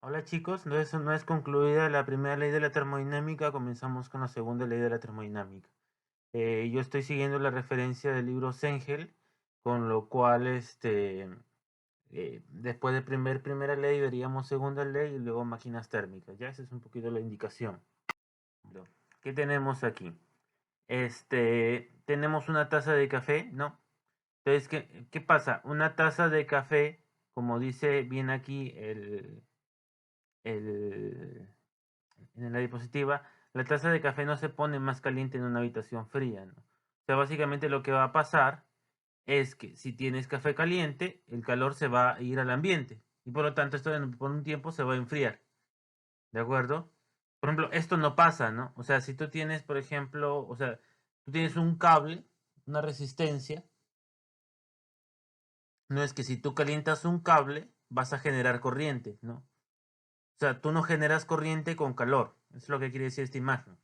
Hola chicos, entonces no es concluida la primera ley de la termodinámica, comenzamos con la segunda ley de la termodinámica. Yo estoy siguiendo la referencia del libro Sengel, con lo cual después de primera ley veríamos segunda ley y luego máquinas térmicas. Ya esa es un poquito la indicación. ¿Qué tenemos aquí? Tenemos una taza de café, ¿no? Entonces, ¿qué pasa? Una taza de café, como dice bien aquí el, en la diapositiva, la taza de café no se pone más caliente en una habitación fría, ¿no? O sea, básicamente lo que va a pasar es que si tienes café caliente, el calor se va a ir al ambiente y por lo tanto esto por un tiempo se va a enfriar, ¿de acuerdo? Por ejemplo, esto no pasa, ¿no? O sea, si tú tienes, por ejemplo, o sea, tú tienes un cable, una resistencia, no es que si tú calientas un cable vas a generar corriente, ¿no? O sea, tú no generas corriente con calor, es lo que quiere decir esta imagen.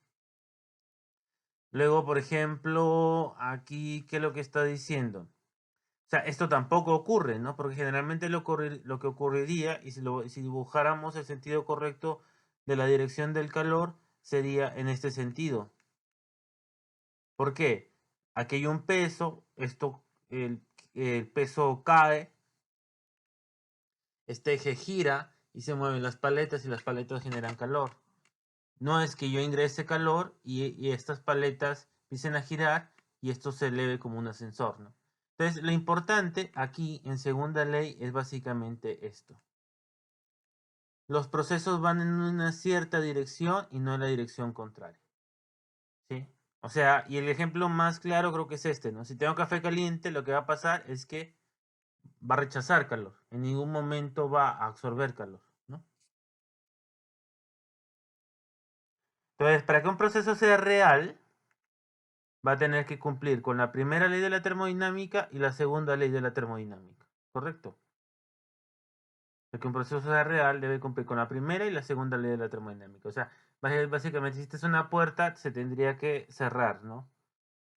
Luego, por ejemplo, aquí, ¿qué es lo que está diciendo? O sea, esto tampoco ocurre, ¿no? Porque generalmente lo que ocurriría, y si dibujáramos el sentido correcto de la dirección del calor, sería en este sentido. ¿Por qué? Aquí hay un peso, el peso cae, este eje gira y se mueven las paletas y las paletas generan calor. No es que yo ingrese calor y estas paletas empiecen a girar y esto se eleve como un ascensor, ¿no? Entonces, lo importante aquí en segunda ley es básicamente esto. Los procesos van en una cierta dirección y no en la dirección contraria, ¿sí? O sea, y el ejemplo más claro creo que es este, ¿no? Si tengo café caliente, lo que va a pasar es que va a rechazar calor. En ningún momento va a absorber calor, ¿no? Entonces, para que un proceso sea real, va a tener que cumplir con la primera ley de la termodinámica y la segunda ley de la termodinámica. ¿Correcto? Para que un proceso sea real, debe cumplir con la primera y la segunda ley de la termodinámica. O sea, básicamente, si esta es una puerta, se tendría que cerrar, ¿no?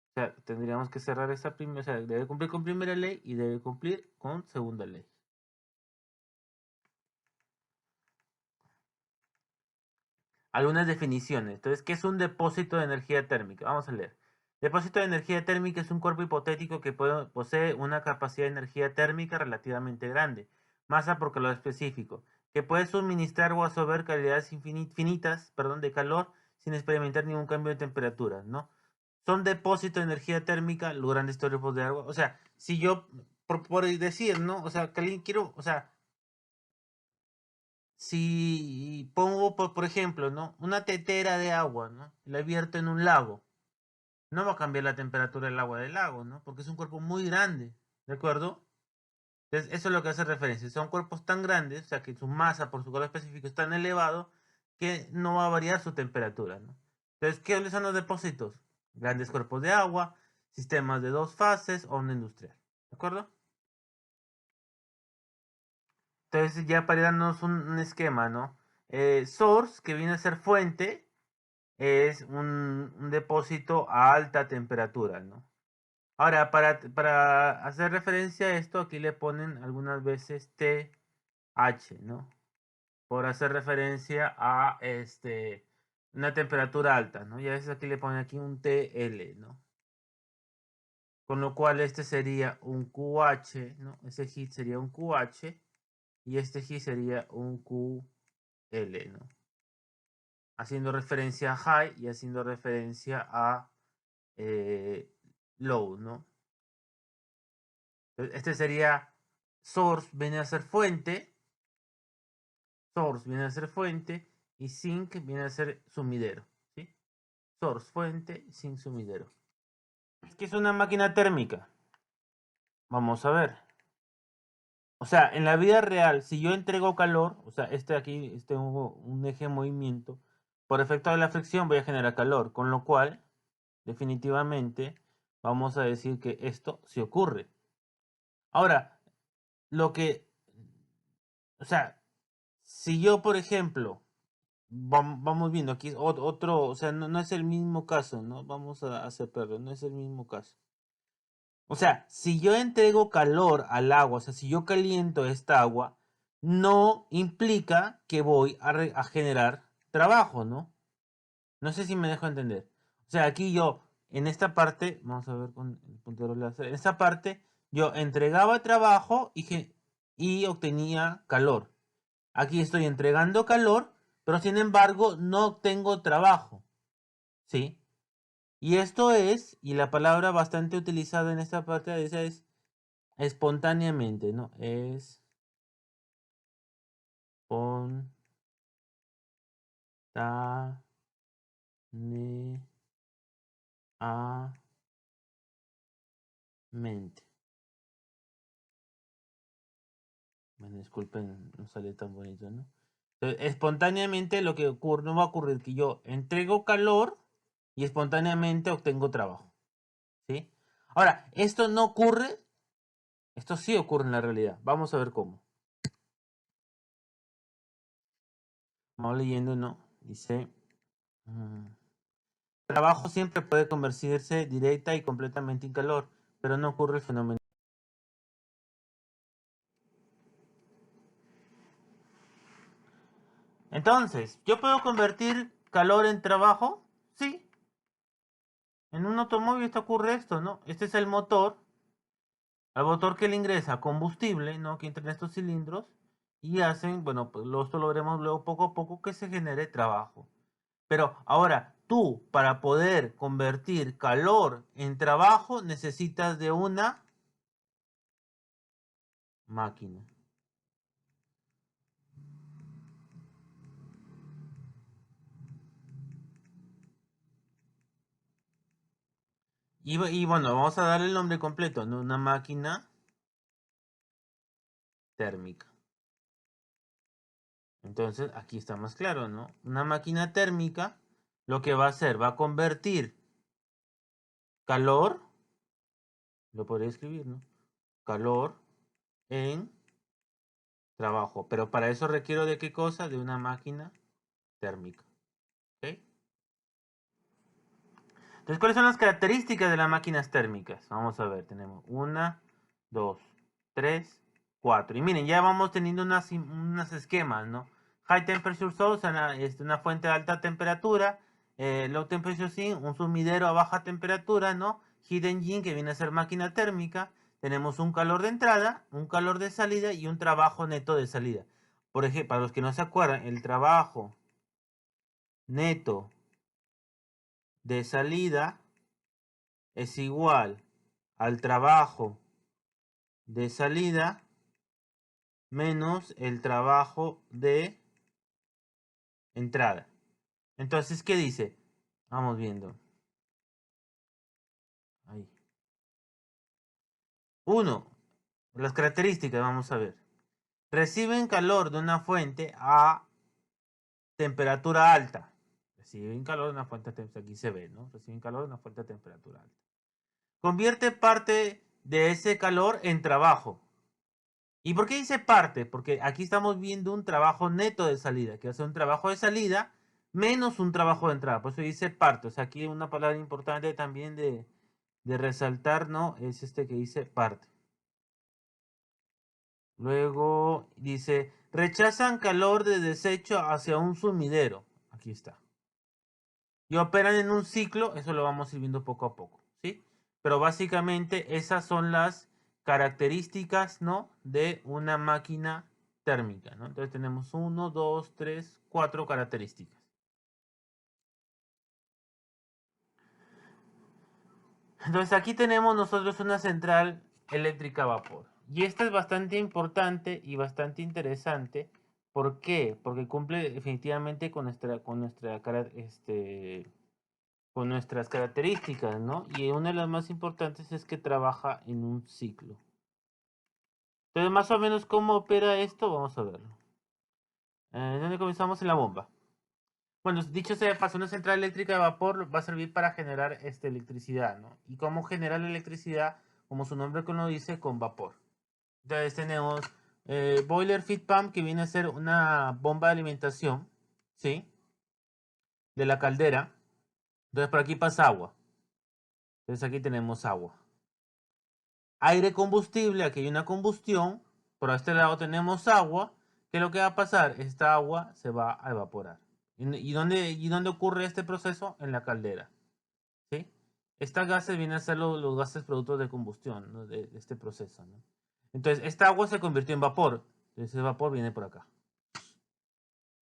O sea, tendríamos que cerrar esta primera, o sea, debe cumplir con primera ley y debe cumplir con segunda ley. Algunas definiciones. Entonces, ¿qué es un depósito de energía térmica? Vamos a leer. Depósito de energía térmica es un cuerpo hipotético que posee una capacidad de energía térmica relativamente grande, masa por calor específico, que puede suministrar o absorber cantidades finitas, de calor sin experimentar ningún cambio de temperatura, ¿no? Son depósitos de energía térmica los grandes cuerpos de agua. O sea, si yo, por decir, ¿no? O sea, quiero, o sea, si pongo, por ejemplo, ¿no? Una tetera de agua, ¿no? La vierto en un lago. No va a cambiar la temperatura del agua del lago, ¿no? Porque es un cuerpo muy grande, ¿de acuerdo? Entonces, eso es lo que hace referencia. Son cuerpos tan grandes, o sea, que su masa por su calor específico es tan elevado que no va a variar su temperatura, ¿no? Entonces, ¿qué son los depósitos? Grandes cuerpos de agua, sistemas de dos fases, horno industrial, ¿de acuerdo? Entonces, ya para darnos un esquema, ¿no? Source, que viene a ser fuente, es un depósito a alta temperatura, ¿no? Ahora, para hacer referencia a esto, aquí le ponen algunas veces TH, ¿no? Por hacer referencia a una temperatura alta, ¿no? Y a veces aquí le ponen aquí un TL, ¿no? Con lo cual este sería un QH, ¿no? Ese hit sería un QH y este hit sería un QL, ¿no? Haciendo referencia a high y haciendo referencia a eh, low, ¿no? Este sería source, viene a ser fuente, source viene a ser fuente y sink viene a ser sumidero, ¿sí? Source, fuente, sink, sumidero. ¿Qué es una máquina térmica? Vamos a ver. O sea, en la vida real, si yo entrego calor, o sea, aquí, un eje de movimiento, por efecto de la fricción voy a generar calor, con lo cual, definitivamente, vamos a decir que esto sí ocurre. Ahora, lo que, o sea, si yo, por ejemplo, vamos viendo aquí otro, o sea, no es el mismo caso, ¿no? Vamos a aceptarlo, no es el mismo caso. O sea, si yo entrego calor al agua, o sea, si yo caliento esta agua, no implica que voy a generar trabajo, ¿no? No sé si me dejo entender. O sea, aquí yo, en esta parte, vamos a ver con el puntero láser, en esta parte yo entregaba trabajo y obtenía calor. Aquí estoy entregando calor, pero sin embargo no obtengo trabajo, ¿sí? Y esto es, y la palabra bastante utilizada en esta parte es espontáneamente, ¿no? Espontáneamente. Bueno, disculpen, no sale tan bonito, ¿no? Entonces, espontáneamente lo que ocurre, no va a ocurrir que yo entrego calor y espontáneamente obtengo trabajo, ¿sí? Ahora, esto no ocurre, esto sí ocurre en la realidad. Vamos a ver cómo. Vamos leyendo, ¿no? Dice, trabajo siempre puede convertirse directa y completamente en calor, pero no ocurre el fenómeno. Entonces, ¿yo puedo convertir calor en trabajo? Sí. En un automóvil esto ocurre esto, ¿no? Este es el motor. Al motor que le ingresa combustible, ¿no? Que entra en estos cilindros y hacen, bueno, pues esto lo veremos luego poco a poco que se genere trabajo. Pero ahora, tú, para poder convertir calor en trabajo, necesitas de una máquina. Y bueno, vamos a darle el nombre completo, ¿no? Una máquina térmica. Entonces, aquí está más claro, ¿no? Una máquina térmica lo que va a hacer, va a convertir calor, lo podría escribir, ¿no? Calor en trabajo. Pero para eso requiero de qué cosa? De una máquina térmica. ¿Ok? Entonces, ¿cuáles son las características de las máquinas térmicas? Vamos a ver, tenemos 1, 2, 3, 4. Y miren, ya vamos teniendo unos esquemas, ¿no? High temperature source, una fuente de alta temperatura. Low temperature sink, un sumidero a baja temperatura, ¿no? Heat engine, que viene a ser máquina térmica. Tenemos un calor de entrada, un calor de salida y un trabajo neto de salida. Por ejemplo, para los que no se acuerdan, el trabajo neto de salida es igual al trabajo de salida menos el trabajo de entrada. Entonces, ¿qué dice? Vamos viendo. Ahí. 1. Las características, vamos a ver. Reciben calor de una fuente a temperatura alta. Reciben calor de una fuente a temperatura, aquí se ve, ¿no? Reciben calor de una fuente a temperatura alta. Convierte parte de ese calor en trabajo. ¿Y por qué dice parte? Porque aquí estamos viendo un trabajo neto de salida, que es un trabajo de salida menos un trabajo de entrada. Por eso dice parte. O sea, aquí una palabra importante también de resaltar, ¿no? Es este que dice parte. Luego dice, rechazan calor de desecho hacia un sumidero. Aquí está. Y operan en un ciclo, eso lo vamos a ir viendo poco a poco, ¿sí? Pero básicamente esas son las características, ¿no? De una máquina térmica, ¿no? Entonces tenemos 1, 2, 3, 4 características. Entonces aquí tenemos nosotros una central eléctrica a vapor. Y esta es bastante importante y bastante interesante. ¿Por qué? Porque cumple definitivamente con con nuestras características, ¿no? Y una de las más importantes es que trabaja en un ciclo. Entonces, más o menos, ¿cómo opera esto? Vamos a verlo. ¿Dónde comenzamos? En la bomba. Bueno, dicho sea de paso, una central eléctrica de vapor va a servir para generar electricidad, ¿no? ¿Y cómo generar la electricidad? Como su nombre lo dice, con vapor. Entonces tenemos boiler feed pump, que viene a ser una bomba de alimentación, ¿sí? De la caldera. Entonces por aquí pasa agua. Entonces aquí tenemos agua. Aire combustible, aquí hay una combustión. Por este lado tenemos agua. ¿qué es lo que va a pasar? Esta agua se va a evaporar. ¿Y dónde ocurre este proceso? En la caldera. ¿Sí? Estos gases vienen a ser los gases productos de combustión, ¿no? de este proceso. ¿no? Entonces, esta agua se convirtió en vapor. Entonces, el vapor viene por acá.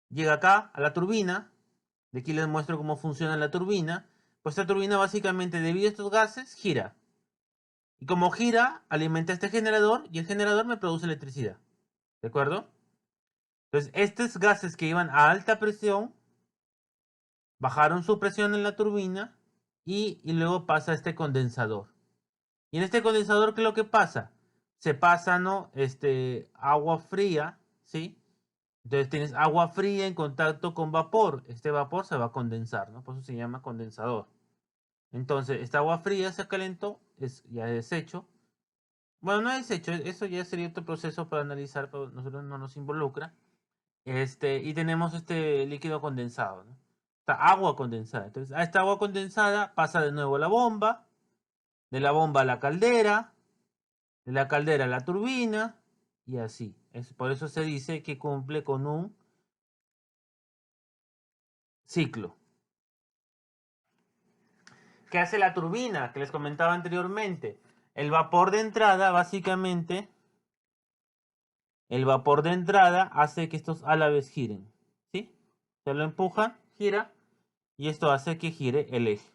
Llega acá a la turbina. De aquí les muestro cómo funciona la turbina. Pues esta turbina básicamente, debido a estos gases, gira. Y como gira, alimenta este generador y el generador me produce electricidad. ¿De acuerdo? Entonces, estos gases que iban a alta presión bajaron su presión en la turbina y luego pasa a este condensador. Y en este condensador, ¿qué es lo que pasa? Se pasa, ¿no? Agua fría, ¿sí? Entonces tienes agua fría en contacto con vapor. Este vapor se va a condensar, ¿no? Por eso se llama condensador. Entonces, esta agua fría se calentó, ya es hecho. Bueno, no es hecho, eso ya sería otro proceso para analizar, pero nosotros no nos involucra. Y tenemos este líquido condensado, ¿no? Esta agua condensada. Entonces, a esta agua condensada pasa de nuevo a la bomba, de la bomba a la caldera, de la caldera a la turbina, y así. Por eso se dice que cumple con un ciclo. ¿Qué hace la turbina? Que les comentaba anteriormente. El vapor de entrada, básicamente, el vapor de entrada hace que estos álabes giren. ¿Sí? Se lo empuja, gira, y esto hace que gire el eje.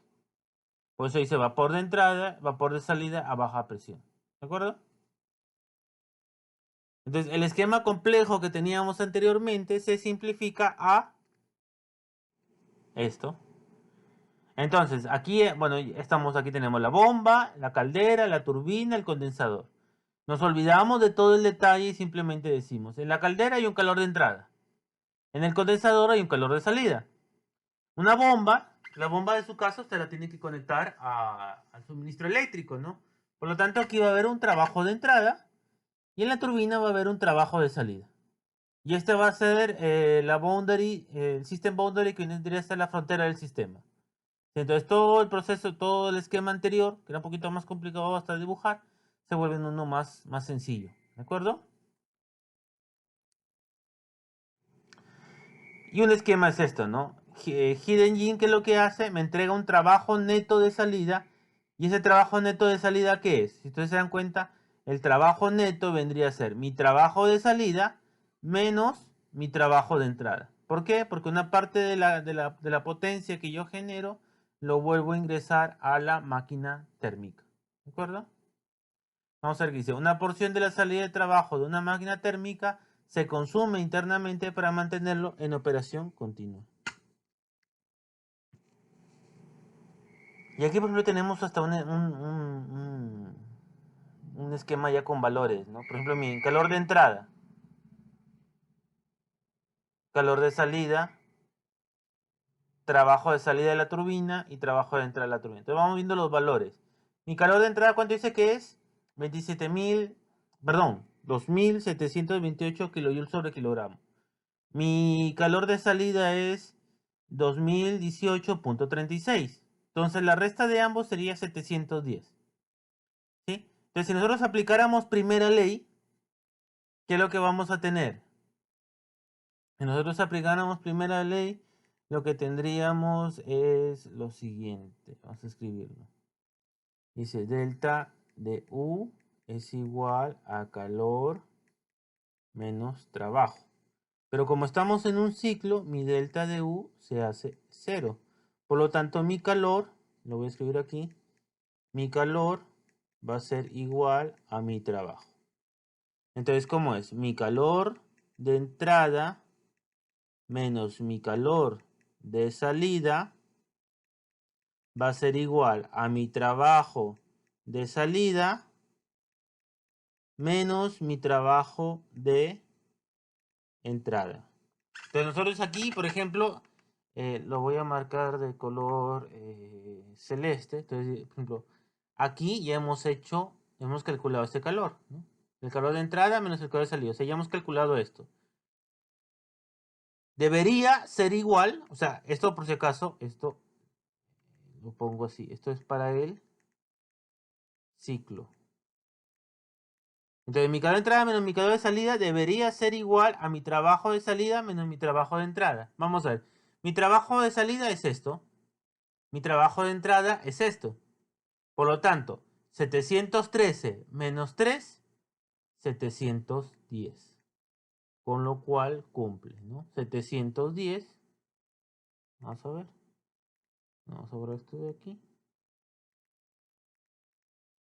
Por eso dice vapor de entrada, vapor de salida a baja presión. ¿De acuerdo? Entonces, el esquema complejo que teníamos anteriormente se simplifica a esto. Entonces, aquí, bueno, aquí tenemos la bomba, la caldera, la turbina, el condensador. Nos olvidamos de todo el detalle y simplemente decimos, en la caldera hay un calor de entrada. En el condensador hay un calor de salida. Una bomba, la bomba de su caso, usted la tiene que conectar al suministro eléctrico, ¿no? Por lo tanto, aquí va a haber un trabajo de entrada y en la turbina va a haber un trabajo de salida. Y este va a ser la boundary, el system boundary que vendría a ser la frontera del sistema. Entonces todo el proceso, todo el esquema anterior, que era un poquito más complicado hasta dibujar, se vuelve en uno más sencillo. ¿De acuerdo? Y un esquema es esto, ¿no? Hidden Engine, ¿qué es lo que hace? Me entrega un trabajo neto de salida. ¿Y ese trabajo neto de salida qué es? Si ustedes se dan cuenta, el trabajo neto vendría a ser mi trabajo de salida menos mi trabajo de entrada. ¿Por qué? Porque una parte de la potencia que yo genero lo vuelvo a ingresar a la máquina térmica. ¿De acuerdo? Vamos a ver qué dice. Una porción de la salida de trabajo de una máquina térmica se consume internamente para mantenerlo en operación continua. Y aquí, por ejemplo, tenemos hasta un esquema ya con valores, ¿no? Por ejemplo, mi calor de entrada, calor de salida, trabajo de salida de la turbina y trabajo de entrada de la turbina. Entonces vamos viendo los valores. Mi calor de entrada, ¿cuánto dice que es? 2728 kJ sobre kilogramo. Mi calor de salida es 2018.36. Entonces la resta de ambos sería 710. ¿Sí? Entonces si nosotros aplicáramos primera ley, ¿qué es lo que vamos a tener? Si nosotros aplicáramos primera ley, lo que tendríamos es lo siguiente. Vamos a escribirlo. Dice delta de U es igual a calor menos trabajo. Pero como estamos en un ciclo, mi delta de U se hace 0. Por lo tanto, mi calor, lo voy a escribir aquí, mi calor va a ser igual a mi trabajo. Entonces, ¿cómo es? Mi calor de entrada menos mi calor de salida va a ser igual a mi trabajo de salida menos mi trabajo de entrada. Entonces nosotros aquí, por ejemplo, lo voy a marcar de color celeste. Entonces, por ejemplo, aquí ya hemos calculado este calor, ¿no? El calor de entrada menos el calor de salida. O sea, ya hemos calculado esto. Debería ser igual, o sea, esto por si acaso, esto lo pongo así. Esto es para el ciclo. Entonces mi calor de entrada menos mi calor de salida debería ser igual a mi trabajo de salida menos mi trabajo de entrada. Vamos a ver. Mi trabajo de salida es esto. Mi trabajo de entrada es esto. Por lo tanto, 713 menos 3, 710. Con lo cual cumple, ¿no? 710. Vamos a ver. Vamos a ver esto de aquí.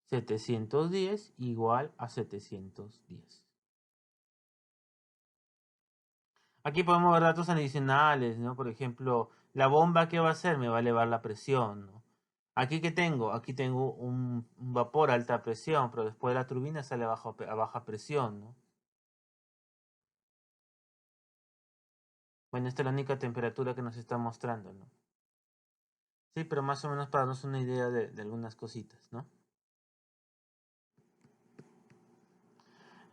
710 igual a 710. Aquí podemos ver datos adicionales, ¿no? Por ejemplo, la bomba, ¿qué va a hacer? Me va a elevar la presión, ¿no? Aquí, ¿qué tengo? Aquí tengo un vapor a alta presión, pero después de la turbina sale a baja presión, ¿no? Bueno, esta es la única temperatura que nos está mostrando, ¿no? Sí, pero más o menos para darnos una idea de algunas cositas, ¿no?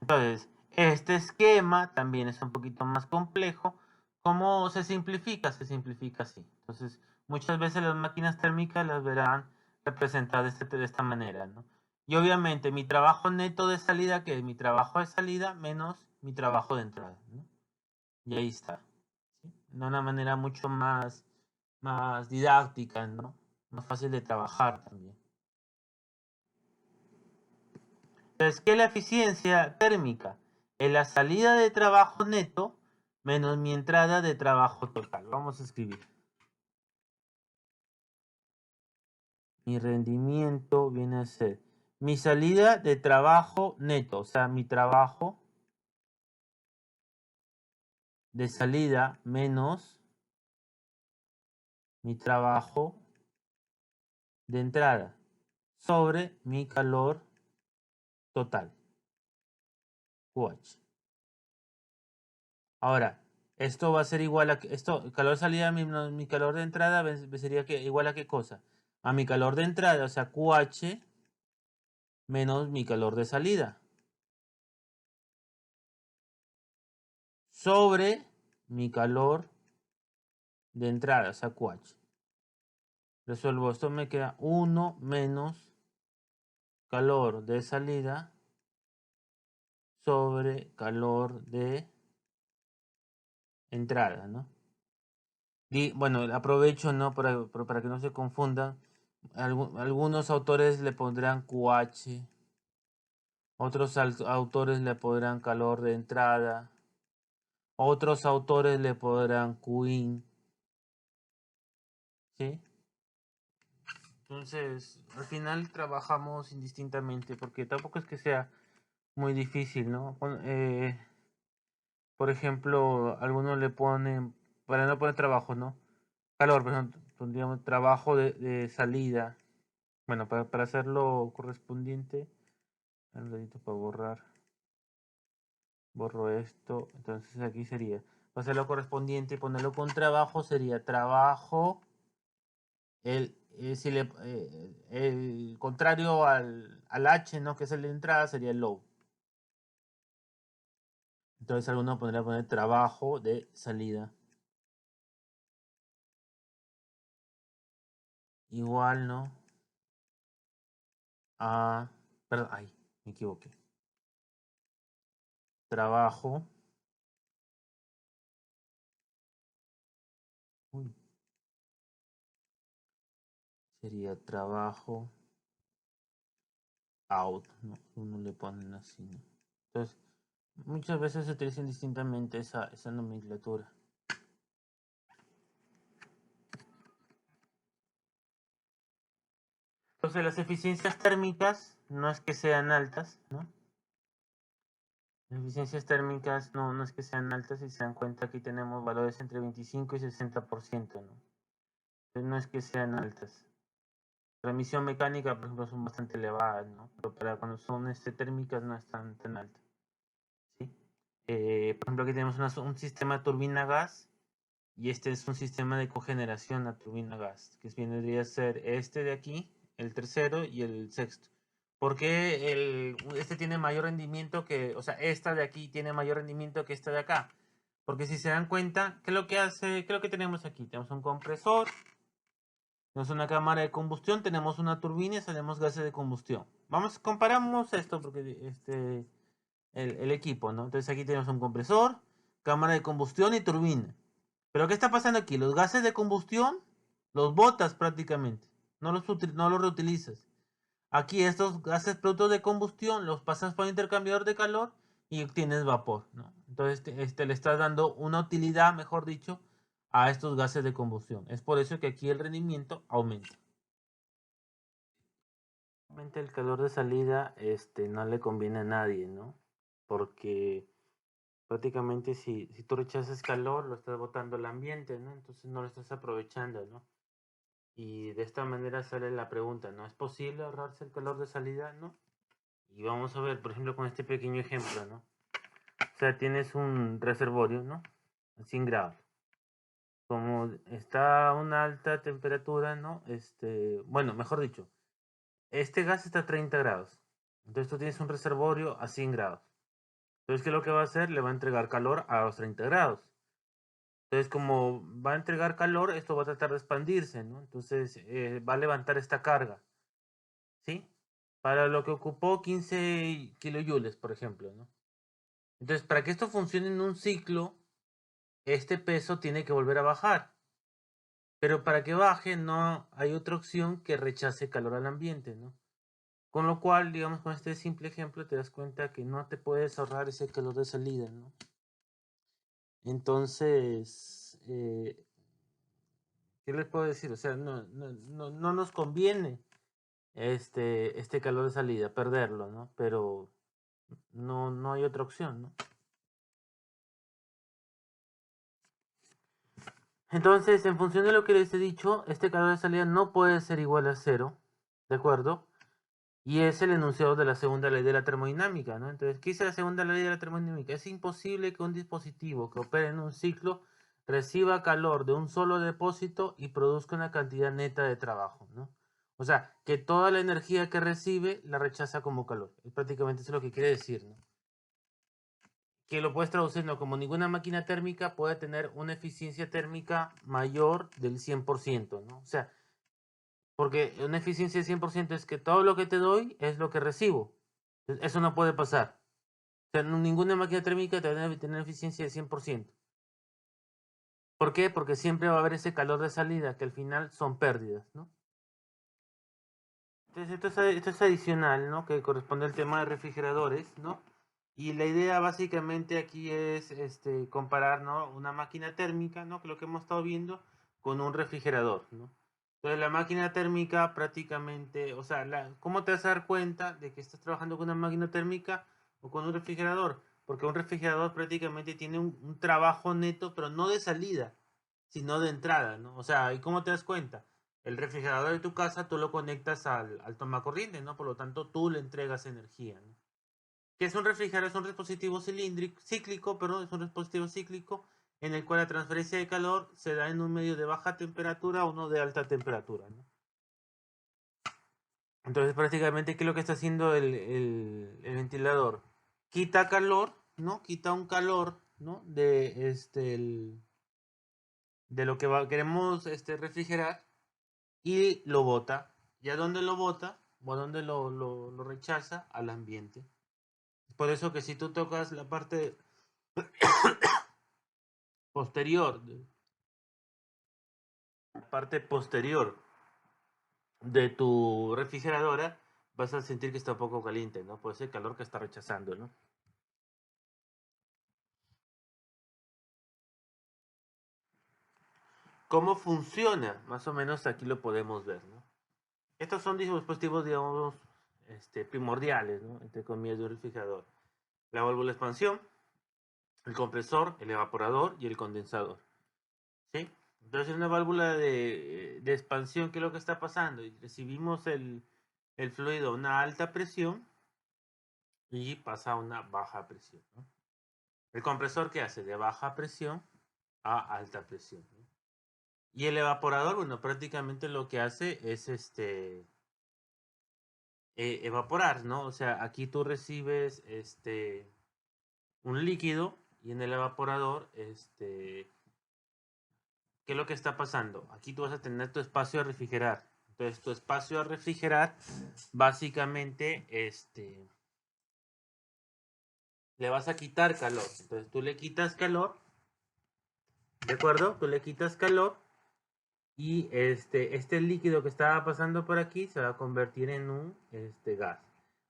Entonces, este esquema también es un poquito más complejo. ¿Cómo se simplifica? Se simplifica así. Entonces, muchas veces las máquinas térmicas las verán representadas de esta manera, ¿no? Y obviamente mi trabajo neto de salida, que es mi trabajo de salida menos mi trabajo de entrada, ¿no? Y ahí está. ¿Sí? De una manera mucho más didáctica, ¿no? Más fácil de trabajar también. Entonces, ¿qué es la eficiencia térmica? Es la salida de trabajo neto menos mi entrada de trabajo total. Vamos a escribir. Mi rendimiento viene a ser mi salida de trabajo neto, o sea, mi trabajo de salida menos mi trabajo de entrada sobre mi calor total, QH. Ahora, esto va a ser igual a, esto, calor de salida menos mi calor de entrada sería que, igual a qué cosa? A mi calor de entrada, o sea, QH menos mi calor de salida. Sobre mi calor de entrada, o sea, QH. Resuelvo esto, me queda 1 menos calor de salida sobre calor de entrada, ¿no? Y bueno, aprovecho, ¿no? Para que no se confundan. Algunos autores le pondrán QH, otros autores le pondrán calor de entrada, otros autores le pondrán QIN, ¿sí? Entonces, al final trabajamos indistintamente porque tampoco es que sea muy difícil, ¿no? Por ejemplo, algunos le ponen, para no poner trabajo, ¿no? Calor, por ejemplo, pondríamos trabajo de salida. Bueno, para hacerlo correspondiente, un dedito para borrar. Borro esto. Entonces aquí sería, para hacerlo correspondiente y ponerlo con trabajo, sería trabajo. El contrario al H, ¿no? Que es el de entrada, sería el low. Entonces alguno podría poner trabajo de salida. Igual, ¿no? Perdón, ay, me equivoqué. Trabajo. Uy, sería trabajo out, ¿no? Uno le ponen así, ¿no? Entonces, muchas veces se utiliza indistintamente esa nomenclatura. Entonces, las eficiencias térmicas no es que sean altas, ¿no? Las eficiencias térmicas no es que sean altas, si se dan cuenta aquí tenemos valores entre 25 y 60%, ¿no? Entonces, no es que sean altas. La emisión mecánica, por ejemplo, son bastante elevadas, ¿no? Pero para cuando son térmicas no están tan altas, ¿sí? Por ejemplo, aquí tenemos un sistema turbina gas y este es un sistema de cogeneración a turbina gas, que vendría a ser este de aquí, el tercero y el sexto. ¿Por qué este tiene mayor rendimiento que, o sea, esta de aquí tiene mayor rendimiento que esta de acá? Porque si se dan cuenta, ¿qué es lo que hace? ¿Qué es lo que tenemos aquí? Tenemos un compresor, tenemos una cámara de combustión, tenemos una turbina y tenemos gases de combustión. Comparamos esto porque el equipo, ¿no? Entonces aquí tenemos un compresor, cámara de combustión y turbina. Pero ¿qué está pasando aquí? Los gases de combustión los botas prácticamente, no los reutilizas. Aquí estos gases productos de combustión los pasas por intercambiador de calor y obtienes vapor, ¿no? Entonces le estás dando una utilidad, mejor dicho, a estos gases de combustión. Es por eso que aquí el rendimiento aumenta. Obviamente el calor de salida no le conviene a nadie, ¿no? Porque prácticamente si tú rechazas calor, lo estás botando al ambiente, ¿no? Entonces no lo estás aprovechando, ¿no? Y de esta manera sale la pregunta, ¿no? ¿Es posible ahorrarse el calor de salida? ¿No? Y vamos a ver, por ejemplo, con este pequeño ejemplo, ¿no? O sea, tienes un reservorio, ¿no? A 100 grados. Como está a una alta temperatura, ¿no? Bueno, mejor dicho, este gas está a 30 grados. Entonces tú tienes un reservorio a 100 grados. Entonces, ¿qué es lo que va a hacer? Le va a entregar calor a los 30 grados. Entonces, como va a entregar calor, esto va a tratar de expandirse, ¿no? Entonces, va a levantar esta carga, ¿sí? Para lo que ocupó 15 kilojoules, por ejemplo, ¿no? Entonces, para que esto funcione en un ciclo, este peso tiene que volver a bajar. Pero para que baje, no hay otra opción que rechace calor al ambiente, ¿no? Con lo cual, digamos, con este simple ejemplo, te das cuenta que no te puedes ahorrar ese calor de salida, ¿no? Entonces, ¿qué les puedo decir? O sea, no nos conviene este calor de salida, perderlo, ¿no? Pero no hay otra opción, ¿no? Entonces, en función de lo que les he dicho, este calor de salida no puede ser igual a cero, ¿de acuerdo? Y es el enunciado de la segunda ley de la termodinámica, ¿no? Entonces, ¿qué dice la segunda ley de la termodinámica? Es imposible que un dispositivo que opere en un ciclo reciba calor de un solo depósito y produzca una cantidad neta de trabajo, ¿no? O sea, que toda la energía que recibe la rechaza como calor. Prácticamente eso es lo que quiere decir, ¿no? Que lo puedes traducir, ¿no? Como ninguna máquina térmica puede tener una eficiencia térmica mayor del 100%, ¿no? O sea, porque una eficiencia del 100% es que todo lo que te doy es lo que recibo. Eso no puede pasar. O sea, ninguna máquina térmica te debe tener eficiencia de 100%. ¿Por qué? Porque siempre va a haber ese calor de salida, que al final son pérdidas, ¿no? Entonces, esto es adicional, ¿no? Que corresponde al tema de refrigeradores, ¿no? Y la idea básicamente aquí es comparar, ¿no? Una máquina térmica, ¿no? Que lo que hemos estado viendo, con un refrigerador, ¿no? Entonces la máquina térmica prácticamente, o sea, ¿cómo te vas a dar cuenta de que estás trabajando con una máquina térmica o con un refrigerador? Porque un refrigerador prácticamente tiene un trabajo neto, pero no de salida, sino de entrada, ¿no? O sea, ¿y cómo te das cuenta? El refrigerador de tu casa tú lo conectas al tomacorriente, ¿no? Por lo tanto, tú le entregas energía, ¿no? ¿Qué es un refrigerador? Es un dispositivo cíclico, perdón, es un dispositivo cíclico en el cual la transferencia de calor se da en un medio de baja temperatura o uno de alta temperatura, ¿no? Entonces, prácticamente, ¿qué es lo que está haciendo el ventilador? Quita calor, ¿no? Quita un calor, ¿no? De lo que queremos refrigerar y lo bota. ¿Y a dónde lo bota? ¿O a dónde lo rechaza? Al ambiente. Por eso que si tú tocas la parte posterior, de tu refrigeradora, vas a sentir que está un poco caliente, ¿no? Por ese calor que está rechazando, ¿no? ¿Cómo funciona? Más o menos aquí lo podemos ver, ¿no? Estos son dispositivos, digamos, primordiales, ¿no? Entre comillas, de un refrigerador. La válvula de expansión, el compresor, el evaporador y el condensador, ¿sí? Entonces, en una válvula de expansión, ¿qué es lo que está pasando? Recibimos el fluido a una alta presión y pasa a una baja presión, ¿no? El compresor, ¿qué hace? De baja presión a alta presión, ¿no? Y el evaporador, bueno, prácticamente lo que hace es evaporar, ¿no? O sea, aquí tú recibes un líquido y en el evaporador, ¿qué es lo que está pasando? Aquí tú vas a tener tu espacio a refrigerar. Entonces, tu espacio a refrigerar, básicamente, le vas a quitar calor. Entonces tú le quitas calor, ¿de acuerdo? Tú le quitas calor y este líquido que estaba pasando por aquí se va a convertir en un gas.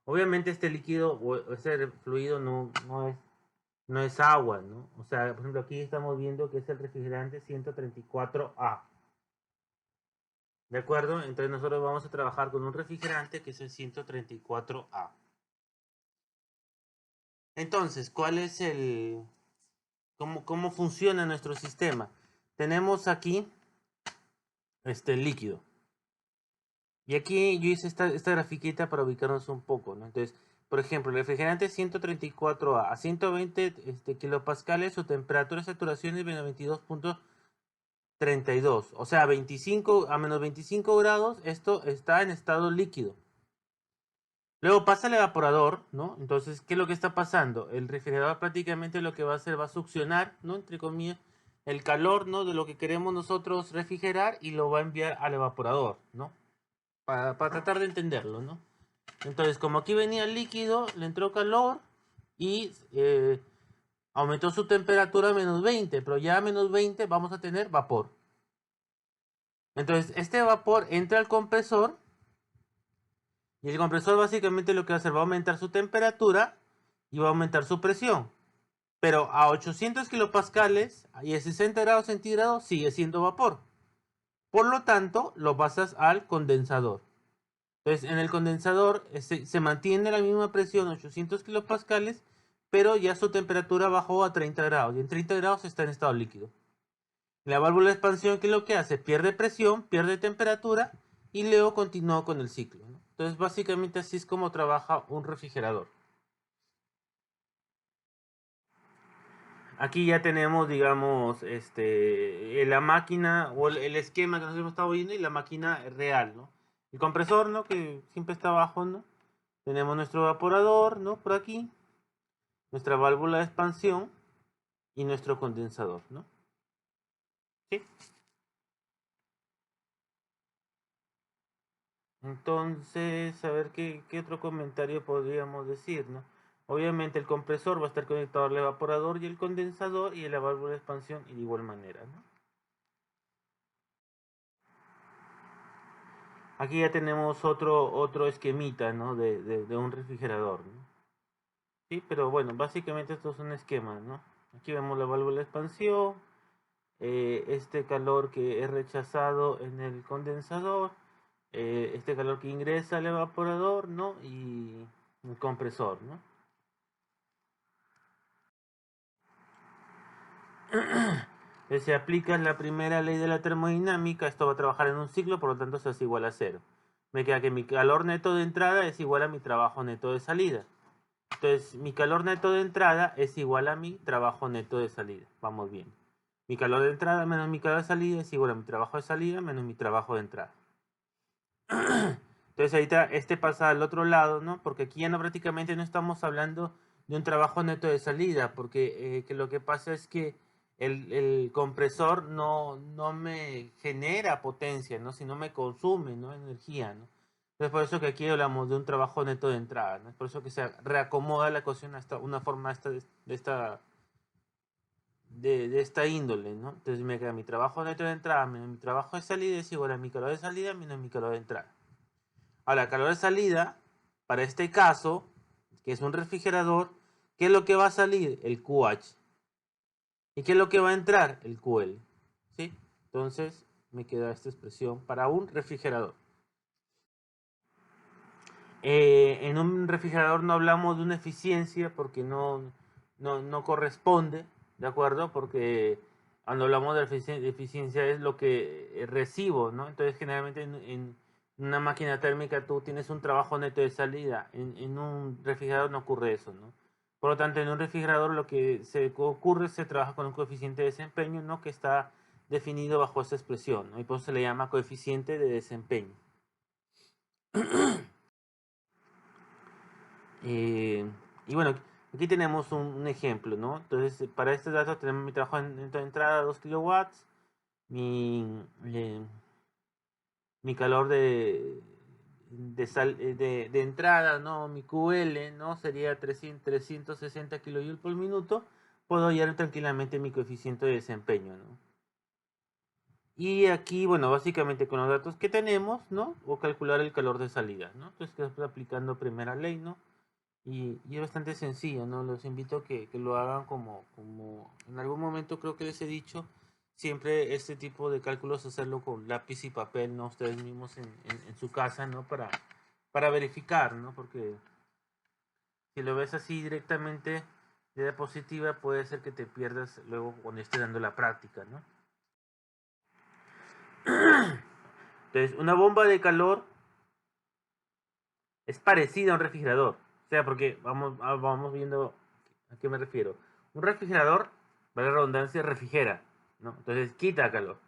Obviamente este líquido o este fluido no es agua, ¿no? O sea, por ejemplo, aquí estamos viendo que es el refrigerante 134A. ¿De acuerdo? Entonces nosotros vamos a trabajar con un refrigerante que es el 134A. Entonces, ¿cuál es cómo funciona nuestro sistema? Tenemos aquí este líquido. Y aquí yo hice esta grafiquita para ubicarnos un poco, ¿no? Entonces, por ejemplo, el refrigerante 134A a 120 kilopascales, su temperatura de saturación es 22.32. O sea, 25 a menos 25 grados, esto está en estado líquido. Luego pasa el evaporador, ¿no? Entonces, ¿qué es lo que está pasando? El refrigerador prácticamente lo que va a hacer va a succionar, ¿no? Entre comillas, el calor, ¿no? De lo que queremos nosotros refrigerar y lo va a enviar al evaporador, ¿no? Para tratar de entenderlo, ¿no? Entonces, como aquí venía el líquido, le entró calor y aumentó su temperatura a menos 20, pero ya a menos 20 vamos a tener vapor. Entonces, este vapor entra al compresor y el compresor básicamente lo que va a hacer va a aumentar su temperatura y va a aumentar su presión. Pero a 800 kilopascales y a 60 grados centígrados sigue siendo vapor. Por lo tanto, lo pasas al condensador. Entonces, en el condensador se mantiene la misma presión, 800 kilopascales, pero ya su temperatura bajó a 30 grados. Y en 30 grados está en estado líquido. La válvula de expansión, ¿qué es lo que hace? Pierde presión, pierde temperatura y luego continúa con el ciclo, ¿no? Entonces, básicamente así es como trabaja un refrigerador. Aquí ya tenemos, digamos, la máquina o el esquema que nos hemos estado viendo y la máquina real, ¿no? El compresor, ¿no? Que siempre está abajo, ¿no? Tenemos nuestro evaporador, ¿no? Por aquí. Nuestra válvula de expansión y nuestro condensador, ¿no? ¿Sí? Entonces, a ver qué otro comentario podríamos decir, ¿no? Obviamente el compresor va a estar conectado al evaporador y el condensador y la válvula de expansión y de igual manera, ¿no? Aquí ya tenemos otro esquemita, ¿no? De un refrigerador, ¿no? Sí, pero bueno, básicamente esto es un esquema, ¿no? Aquí vemos la válvula de expansión, este calor que es rechazado en el condensador, este calor que ingresa al evaporador, ¿no? Y el compresor, ¿no? Si aplicas la primera ley de la termodinámica, esto va a trabajar en un ciclo, por lo tanto eso es igual a cero. Me queda que mi calor neto de entrada es igual a mi trabajo neto de salida. Entonces, mi calor neto de entrada es igual a mi trabajo neto de salida. Vamos bien. Mi calor de entrada menos mi calor de salida es igual a mi trabajo de salida menos mi trabajo de entrada. Entonces ahorita pasa al otro lado, ¿no? Porque aquí ya no prácticamente no estamos hablando de un trabajo neto de salida, porque que lo que pasa es que el compresor no me genera potencia, ¿no? Sino me consume, ¿no? Energía, ¿no? Entonces por eso que aquí hablamos de un trabajo neto de entrada, ¿no? Es por eso que se reacomoda la ecuación hasta una forma de esta índole, ¿no? Entonces me queda mi trabajo neto de entrada menos mi trabajo de salida es igual a mi calor de salida menos mi calor de entrada. Ahora, calor de salida, para este caso, que es un refrigerador, ¿qué es lo que va a salir? El QH. ¿Y qué es lo que va a entrar? El QL. ¿Sí? Entonces, me queda esta expresión para un refrigerador. En un refrigerador no hablamos de una eficiencia porque no corresponde, ¿de acuerdo? Porque cuando hablamos de eficiencia es lo que recibo, ¿no? Entonces, generalmente en una máquina térmica tú tienes un trabajo neto de salida. En un refrigerador no ocurre eso, ¿no? Por lo tanto, en un refrigerador lo que se ocurre se trabaja con un coeficiente de desempeño, ¿no? Que está definido bajo esta expresión, ¿no? Y por eso se le llama coeficiente de desempeño. Y bueno, aquí tenemos un ejemplo, ¿no? Entonces, para este dato tenemos mi trabajo de entrada 2 kilowatts, mi, mi calor de entrada, ¿no? Mi QL, ¿no? Sería 360 kJ por minuto. Puedo hallar tranquilamente mi coeficiente de desempeño, ¿no? Y aquí, bueno, básicamente con los datos que tenemos, ¿no? O calcular el calor de salida, ¿no? Entonces, que estoy aplicando primera ley, ¿no? Y es bastante sencillo, ¿no? Los invito a que lo hagan como en algún momento creo que les he dicho, siempre este tipo de cálculos hacerlo con lápiz y papel, ¿no? Ustedes mismos en su casa, ¿no? Para verificar, ¿no? Porque si lo ves así directamente de diapositiva, puede ser que te pierdas luego cuando estés dando la práctica, ¿no? Entonces, una bomba de calor es parecida a un refrigerador. O sea, porque vamos viendo a qué me refiero. Un refrigerador, vale la redundancia, refrigera, ¿no? Entonces quita calor.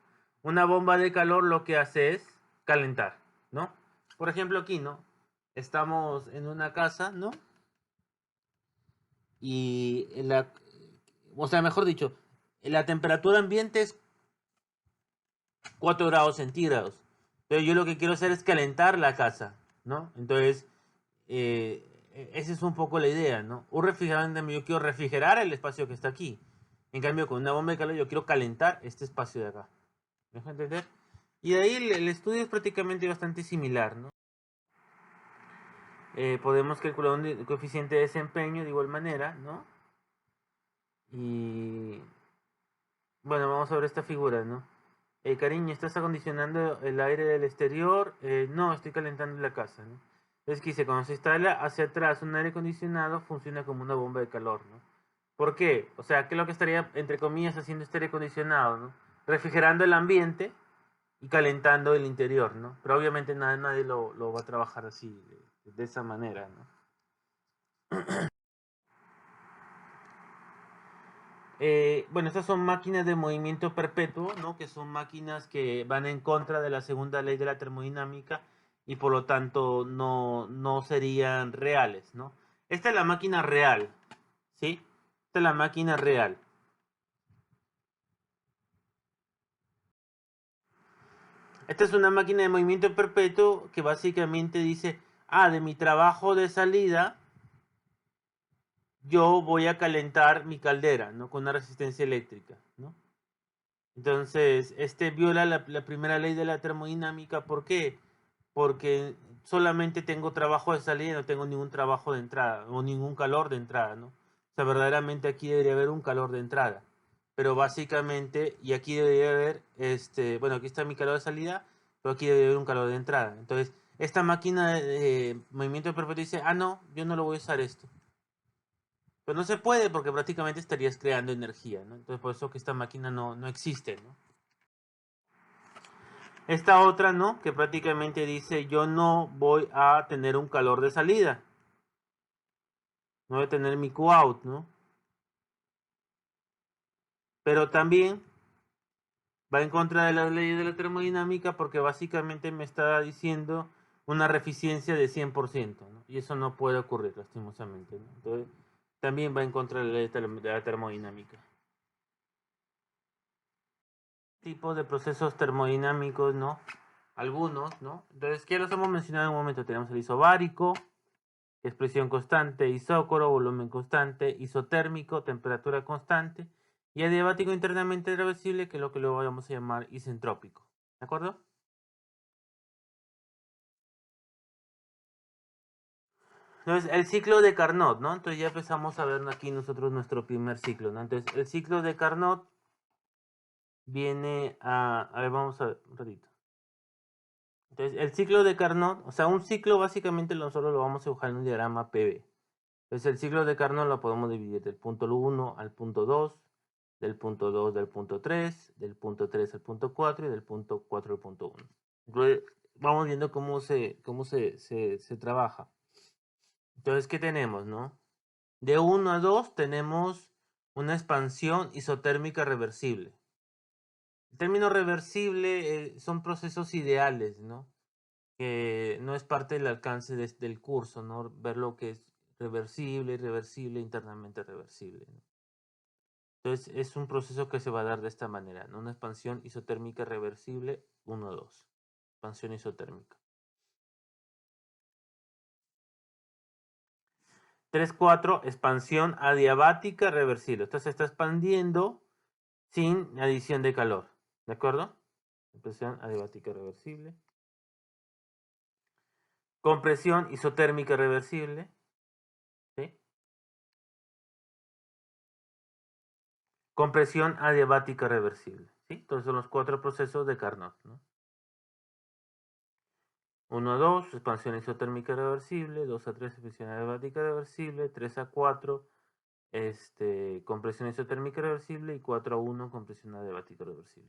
Una bomba de calor lo que hace es calentar, ¿no? Por ejemplo, aquí, ¿no? Estamos en una casa, ¿no? Y o sea, mejor dicho, la temperatura ambiente es 4 grados centígrados. Entonces yo lo que quiero hacer es calentar la casa, ¿no? Entonces, esa es un poco la idea, ¿no? Un refrigerante, yo quiero refrigerar el espacio que está aquí. En cambio, con una bomba de calor yo quiero calentar este espacio de acá. ¿Me dejo entender? Y de ahí el estudio es prácticamente bastante similar, ¿no? Podemos calcular un coeficiente de desempeño de igual manera, ¿no? Y bueno, vamos a ver esta figura, ¿no? Cariño, ¿estás acondicionando el aire del exterior? No, estoy calentando la casa, ¿no? Entonces, que dice, cuando se instala hacia atrás un aire acondicionado, funciona como una bomba de calor, ¿no? ¿Por qué? O sea, ¿qué es lo que estaría, entre comillas, haciendo este aire acondicionado, ¿no? Refrigerando el ambiente y calentando el interior, ¿no? Pero obviamente nadie lo va a trabajar así, de esa manera, ¿no? Bueno, estas son máquinas de movimiento perpetuo, ¿no? Que son máquinas que van en contra de la segunda ley de la termodinámica y por lo tanto no serían reales, ¿no? Esta es la máquina real, ¿sí? Esta es la máquina real. Esta es una máquina de movimiento perpetuo que básicamente dice, de mi trabajo de salida, yo voy a calentar mi caldera, ¿no? Con una resistencia eléctrica, ¿no? Entonces, este viola la primera ley de la termodinámica. ¿Por qué? Porque solamente tengo trabajo de salida y no tengo ningún trabajo de entrada o ningún calor de entrada, ¿no? O sea, verdaderamente aquí debería haber un calor de entrada. Pero básicamente, y aquí debería haber, bueno, aquí está mi calor de salida, pero aquí debería haber un calor de entrada. Entonces, esta máquina de movimiento perpetuo dice, no, yo no lo voy a usar esto. Pero no se puede porque prácticamente estarías creando energía, ¿no? Entonces, por eso que esta máquina no existe, ¿no? Esta otra, ¿no? Que prácticamente dice, yo no voy a tener un calor de salida. No voy a tener mi Q-out, ¿no? Pero también va en contra de las leyes de la termodinámica porque básicamente me está diciendo una reficiencia de 100%, ¿no? Y eso no puede ocurrir, lastimosamente, ¿no? Entonces, también va en contra de la ley de la termodinámica. Tipos de procesos termodinámicos, ¿no? Algunos, ¿no? Entonces, ¿qué los hemos mencionado en un momento? Tenemos el isobárico, expresión constante, isócoro, volumen constante, isotérmico, temperatura constante, y adiabático internamente reversible, que es lo que luego vamos a llamar isentrópico. ¿De acuerdo? Entonces, el ciclo de Carnot, ¿no? Entonces ya empezamos a ver aquí nosotros nuestro primer ciclo, ¿no? Entonces, el ciclo de Carnot viene a ver, vamos a ver un ratito. Entonces, el ciclo de Carnot, o sea, un ciclo básicamente nosotros lo vamos a dibujar en un diagrama PV. Entonces, el ciclo de Carnot lo podemos dividir del punto 1 al punto 2, del punto 2 del punto 3, del punto 3 al punto 4 y del punto 4 al punto 1. Entonces, vamos viendo cómo se trabaja. Entonces, ¿qué tenemos, no? De 1 a 2 tenemos una expansión isotérmica reversible. El término reversible son procesos ideales, ¿no? Que no es parte del alcance del curso, ¿no? Ver lo que es reversible, irreversible, internamente reversible, ¿no? Entonces es un proceso que se va a dar de esta manera, ¿no? Una expansión isotérmica reversible 1-2. Expansión isotérmica. 3,4, expansión adiabática reversible. Entonces se está expandiendo sin adición de calor. ¿De acuerdo? Expansión adiabática reversible. Compresión isotérmica reversible. ¿Sí? Compresión adiabática reversible. ¿Sí? Entonces son los 4 procesos de Carnot, ¿no? 1 a 2, expansión isotérmica reversible. 2 a 3, expansión adiabática reversible. 3 a 4, compresión isotérmica reversible. Y 4 a 1, compresión adiabática reversible.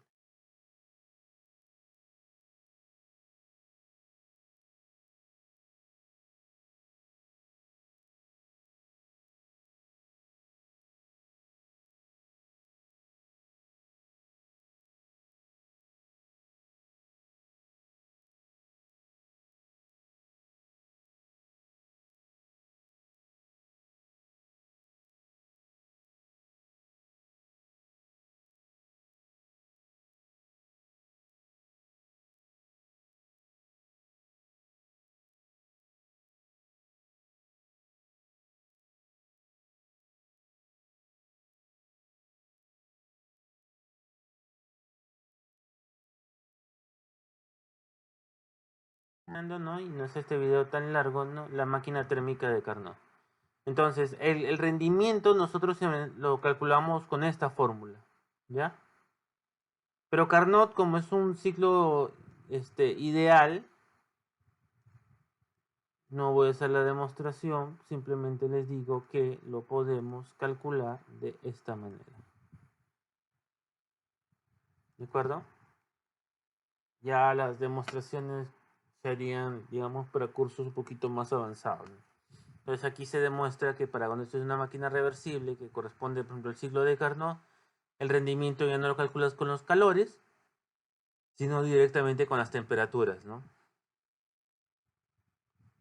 ¿No? Y no es este video tan largo, ¿no? La máquina térmica de Carnot. Entonces, el rendimiento nosotros lo calculamos con esta fórmula, ¿ya? Pero Carnot, como es un ciclo ideal, no voy a hacer la demostración, simplemente les digo que lo podemos calcular de esta manera. ¿De acuerdo? Ya las demostraciones serían, digamos, para cursos un poquito más avanzados, ¿no? Entonces aquí se demuestra que para cuando esto es una máquina reversible, que corresponde, por ejemplo, al ciclo de Carnot, el rendimiento ya no lo calculas con los calores, sino directamente con las temperaturas, ¿no?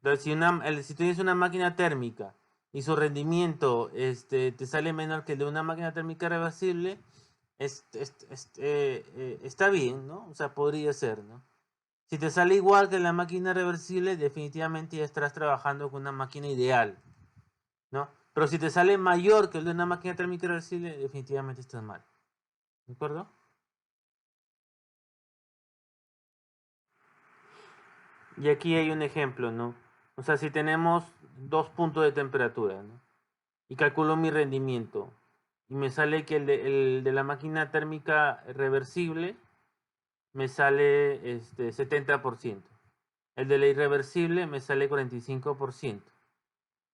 Entonces, si tienes una máquina térmica y su rendimiento te sale menor que el de una máquina térmica reversible, está bien, ¿no? O sea, podría ser, ¿no? Si te sale igual que la máquina reversible, definitivamente ya estarás trabajando con una máquina ideal, ¿no? Pero si te sale mayor que el de una máquina térmica reversible, definitivamente estás mal. ¿De acuerdo? Y aquí hay un ejemplo, ¿no? O sea, si tenemos 2 puntos de temperatura, ¿no? Y calculo mi rendimiento, y me sale que el de la máquina térmica reversible me sale 70%. El de la irreversible me sale 45%.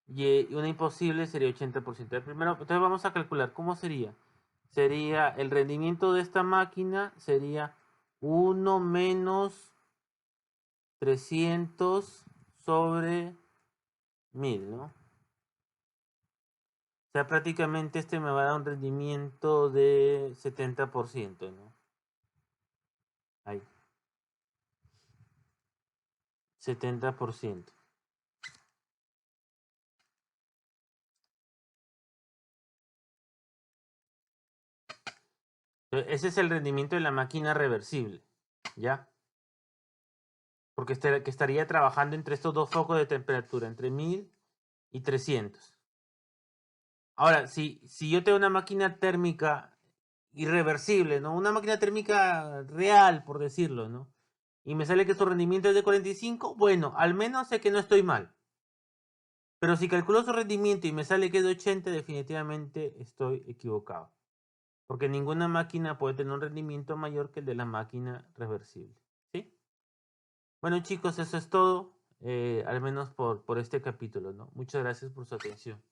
Y una imposible sería 80%. Primero, entonces vamos a calcular cómo sería. Sería el rendimiento de esta máquina sería 1 menos 300 sobre 1000, ¿no? O sea, prácticamente me va a dar un rendimiento de 70%, ¿no? Ahí. 70%. Ese es el rendimiento de la máquina reversible, ¿ya? Porque que estaría trabajando entre estos dos focos de temperatura, entre 1000 y 300. Ahora, si yo tengo una máquina térmica irreversible, ¿no? Una máquina térmica real, por decirlo, ¿no? Y me sale que su rendimiento es de 45, bueno, al menos sé que no estoy mal. Pero si calculo su rendimiento y me sale que es de 80, definitivamente estoy equivocado. Porque ninguna máquina puede tener un rendimiento mayor que el de la máquina reversible. ¿Sí? Bueno, chicos, eso es todo. Al menos por este capítulo, ¿no? Muchas gracias por su atención.